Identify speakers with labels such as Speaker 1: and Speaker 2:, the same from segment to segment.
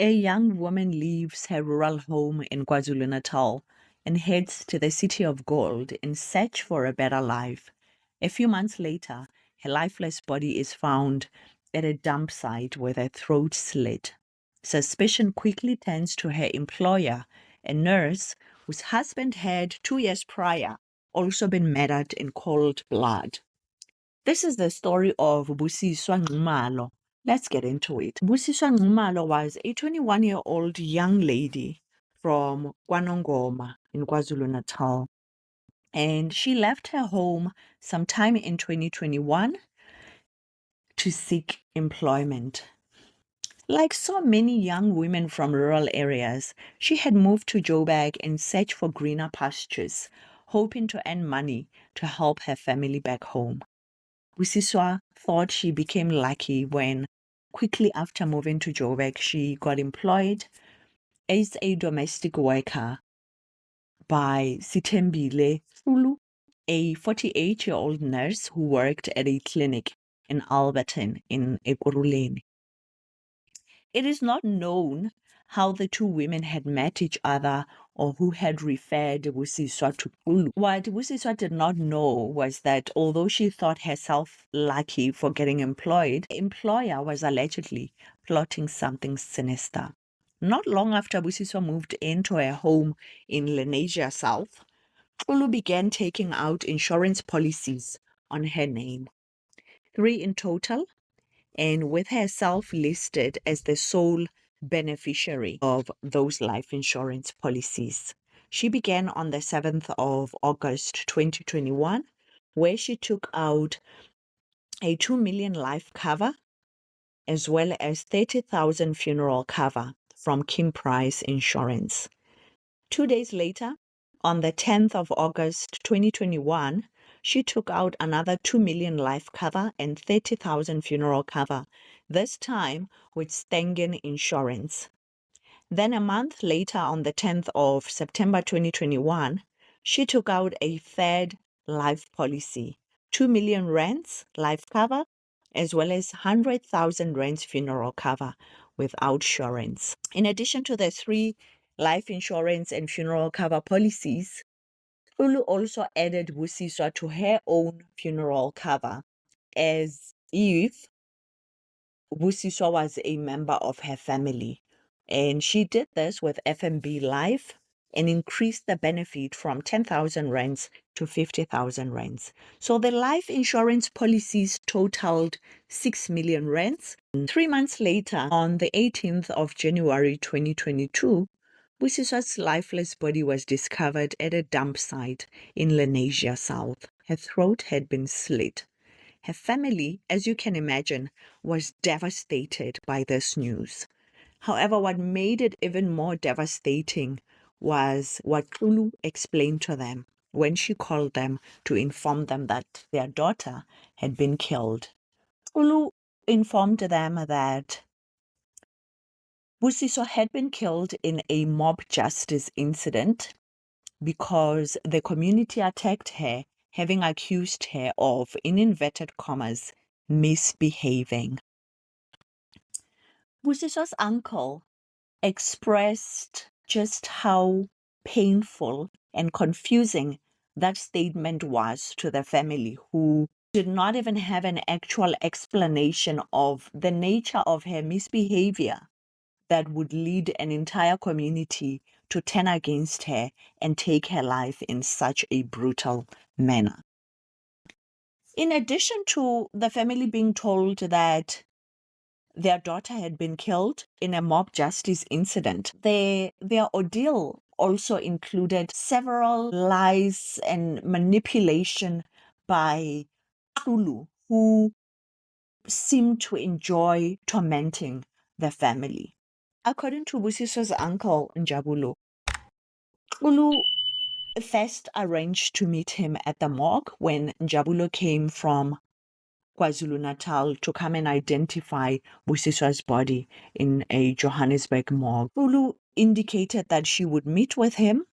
Speaker 1: A young woman leaves her rural home in KwaZulu-Natal and heads to the City of Gold in search for a better life. A few months later, her lifeless body is found at a dump site with her throat slit. Suspicion quickly turns to her employer, a nurse whose husband had 2 years prior also been murdered in cold blood. This is the story of Busiswa Nxumalo. Let's get into it. Busiswa Nxumalo was a 21-year-old young lady from KwaNongoma in KwaZulu-Natal, and she left her home sometime in 2021 to seek employment. Like so many young women from rural areas, she had moved to Joburg in search for greener pastures, hoping to earn money to help her family back home. Busiswa thought she became lucky when, quickly after moving to Joburg, she got employed as a domestic worker by Sithembile Fulu, a 48-year-old nurse who worked at a clinic in Alberton in Ekurhuleni. It is not known how the two women had met each other or who had referred Busiswa to Fulu. What Busiswa did not know was that although she thought herself lucky for getting employed, the employer was allegedly plotting something sinister. Not long after Busiswa moved into her home in Lenasia South, Fulu began taking out insurance policies on her name, 3 in total, and with herself listed as the sole beneficiary of those life insurance policies. She began on the 7th of August 2021, where she took out a 2 million life cover as well as 30,000 funeral cover from Kim Price Insurance. 2 days later, on the 10th of August 2021, she took out another 2 million life cover and 30,000 funeral cover, this time with Stengen Insurance. Then a month later, on the 10th of September 2021, she took out a third life policy, 2 million rands life cover, as well as 100,000 rands funeral cover with outsurance. In addition to the 3 life insurance and funeral cover policies, Fulu also added Busiswa to her own funeral cover as if Busiswa was a member of her family. And she did this with FNB Life and increased the benefit from 10,000 rands to 50,000 rands. So the life insurance policies totaled 6 million rands. 3 months later, on the 18th of January 2022, Busiswa's lifeless body was discovered at a dump site in Lenasia South. Her throat had been slit. Her family, as you can imagine, was devastated by this news. However, what made it even more devastating was what Fulu explained to them when she called them to inform them that their daughter had been killed. Fulu informed them that Busiswa had been killed in a mob justice incident because the community attacked her, having accused her of, in inverted commas, misbehaving. Busiswa's uncle expressed just how painful and confusing that statement was to the family, who did not even have an actual explanation of the nature of her misbehavior that would lead an entire community to turn against her and take her life in such a brutal manner. In addition to the family being told that their daughter had been killed in a mob justice incident, their ordeal also included several lies and manipulation by Fulu, who seemed to enjoy tormenting the family. According to Busiswa's uncle, Njabulo, Fulu first arranged to meet him at the morgue when Njabulo came from KwaZulu-Natal to come and identify Busiswa's body in a Johannesburg morgue. Fulu indicated that she would meet with him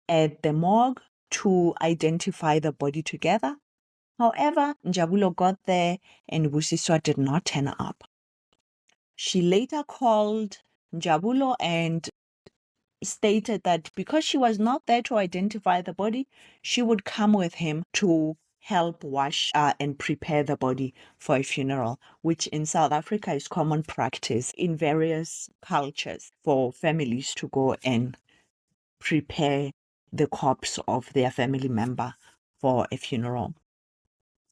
Speaker 1: at the morgue to identify the body together. However, Njabulo got there and Busiswa did not turn up. She later called Jabulo and stated that because she was not there to identify the body, she would come with him to help wash and prepare the body for a funeral, which in South Africa is common practice in various cultures for families to go and prepare the corpse of their family member for a funeral.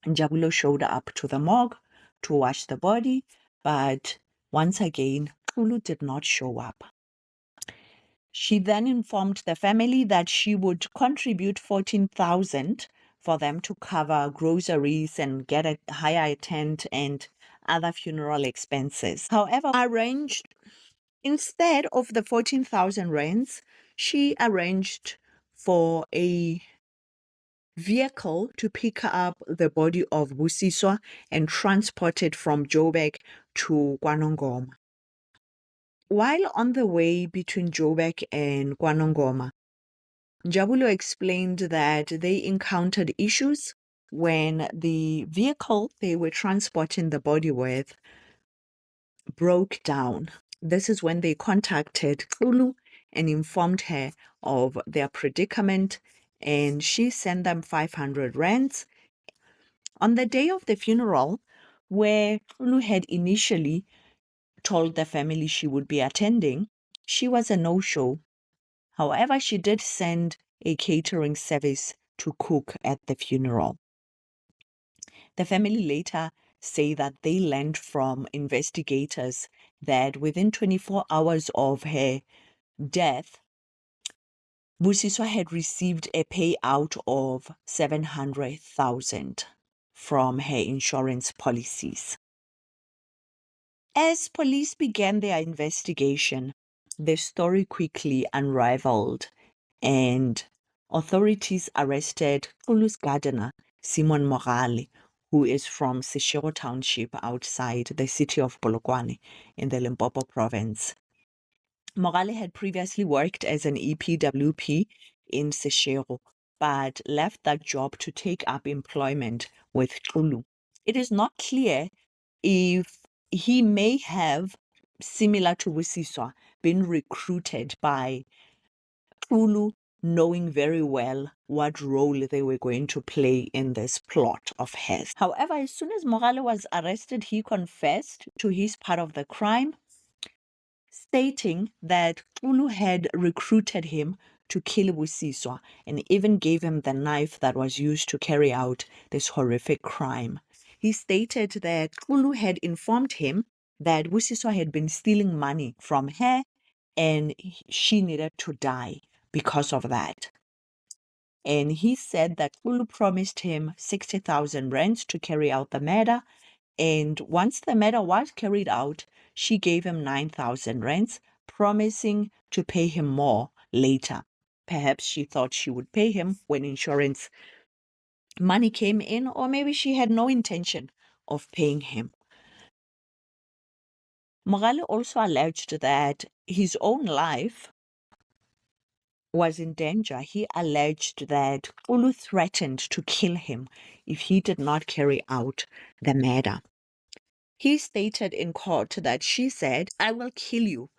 Speaker 1: And Jabulo showed up to the morgue to wash the body, but once again, Xulu did not show up. She then informed the family that she would contribute 14,000 for them to cover groceries and get a hire tent and other funeral expenses. However, arranged instead of the 14,000 rands, she arranged for a vehicle to pick up the body of Busiswa and transport it from Joburg to KwaNongoma. While on the way between Joburg and KwaNongoma, Jabulo explained that they encountered issues when the vehicle they were transporting the body with broke down. This is when they contacted Xulu and informed her of their predicament, and she sent them 500 rands. On the day of the funeral, where Xulu had initially told the family she would be attending, she was a no-show. However, she did send a catering service to cook at the funeral. The family later say that they learned from investigators that within 24 hours of her death, Busiswa had received a payout of 700,000 from her insurance policies. As police began their investigation, the story quickly unraveled and authorities arrested Xulu's gardener, Simon Mogale, who is from Seshego Township outside the city of Polokwane in the Limpopo province. Mogale had previously worked as an EPWP in Seshego, but left that job to take up employment with Xulu. It is not clear if he may have, similar to Busiswa, been recruited by Xulu, knowing very well what role they were going to play in this plot of hers. However, as soon as Mogale was arrested, he confessed to his part of the crime, stating that Xulu had recruited him to kill Busiswa and even gave him the knife that was used to carry out this horrific crime. He stated that Xulu had informed him that Busiswa had been stealing money from her and she needed to die because of that. And he said that Xulu promised him 60,000 rands to carry out the murder. And once the murder was carried out, she gave him 9,000 rands, promising to pay him more later. Perhaps she thought she would pay him when insurance money came in, or maybe she had no intention of paying him. Mogale also alleged that his own life was in danger. He alleged that Xulu threatened to kill him if he did not carry out the murder. He stated in court that she said, "I will kill you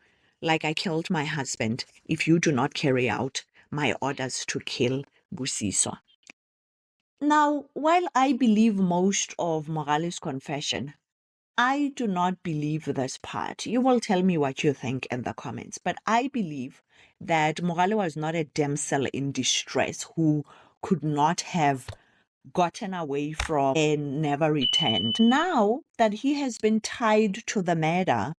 Speaker 1: like I killed my husband if you do not carry out my orders to kill Busiswa." Now, while I believe most of Mogale's confession, I do not believe this part. You will tell me what you think in the comments, but I believe that Mogale was not a damsel in distress who could not have gotten away from and never returned. Now that he has been tied to the murder,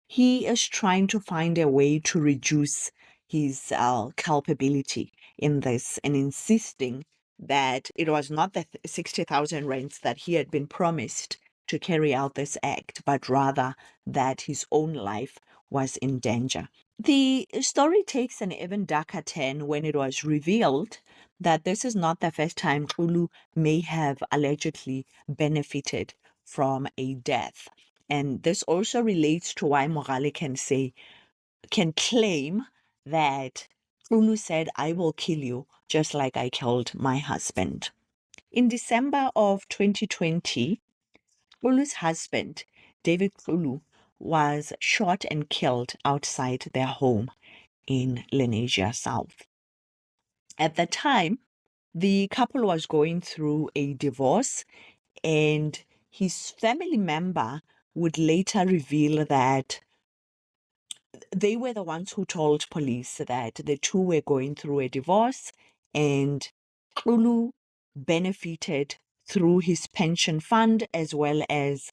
Speaker 1: he is trying to find a way to reduce his culpability in this and insisting that it was not the 60,000 rands that he had been promised to carry out this act, but rather that his own life was in danger. The story takes an even darker turn when it was revealed that this is not the first time Xulu may have allegedly benefited from a death. And this also relates to why Mogale can claim that Xulu said, "I will kill you just like I killed my husband." In December of 2020, Xulu's husband, David Xulu, was shot and killed outside their home in Lenasia South. At the time, the couple was going through a divorce, and his family member would later reveal that they were the ones who told police that the two were going through a divorce, and Xulu benefited through his pension fund as well as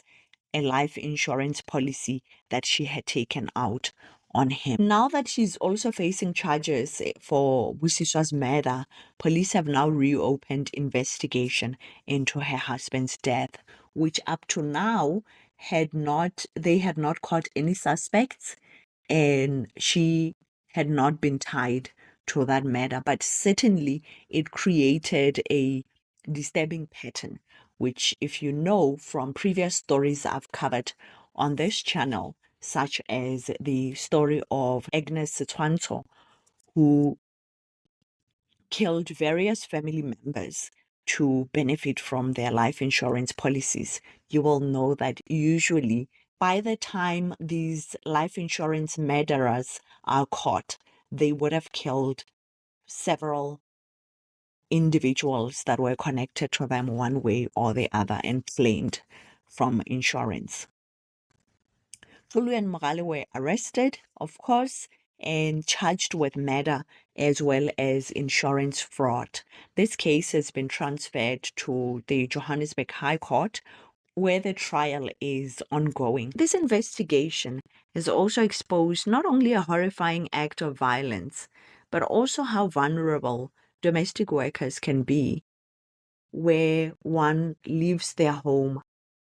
Speaker 1: a life insurance policy that she had taken out on him. Now that she's also facing charges for Busiswa's murder, police have now reopened investigation into her husband's death, which up to now they had not caught any suspects, and she had not been tied to that matter. But certainly it created a disturbing pattern, which, if you know from previous stories I've covered on this channel, such as the story of Agnes Setwanto, who killed various family members to benefit from their life insurance policies, you will know that usually by the time these life insurance murderers are caught, they would have killed several individuals that were connected to them one way or the other and claimed from insurance. Xulu and Mogale were arrested, of course, and charged with murder as well as insurance fraud. This case has been transferred to the Johannesburg High Court, where the trial is ongoing. This investigation has also exposed not only a horrifying act of violence, but also how vulnerable domestic workers can be, where one leaves their home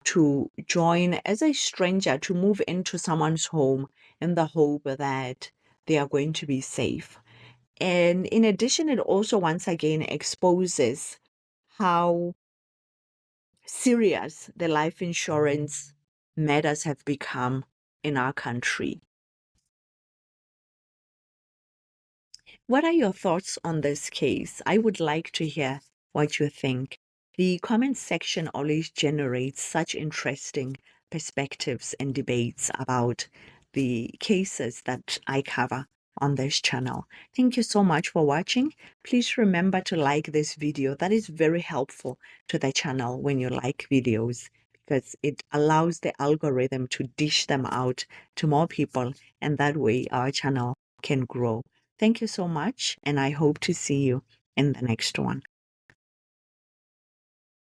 Speaker 1: to join as a stranger, to move into someone's home in the hope that they are going to be safe. And in addition, it also once again exposes how serious the life insurance matters have become in our country. What are your thoughts on this case? I would like to hear what you think. The comment section always generates such interesting perspectives and debates about the cases that I cover on this channel. Thank you so much for watching. Please remember to like this video. That is very helpful to the channel when you like videos, because it allows the algorithm to dish them out to more people, and that way our channel can grow. Thank you so much, and I hope to see you in the next one.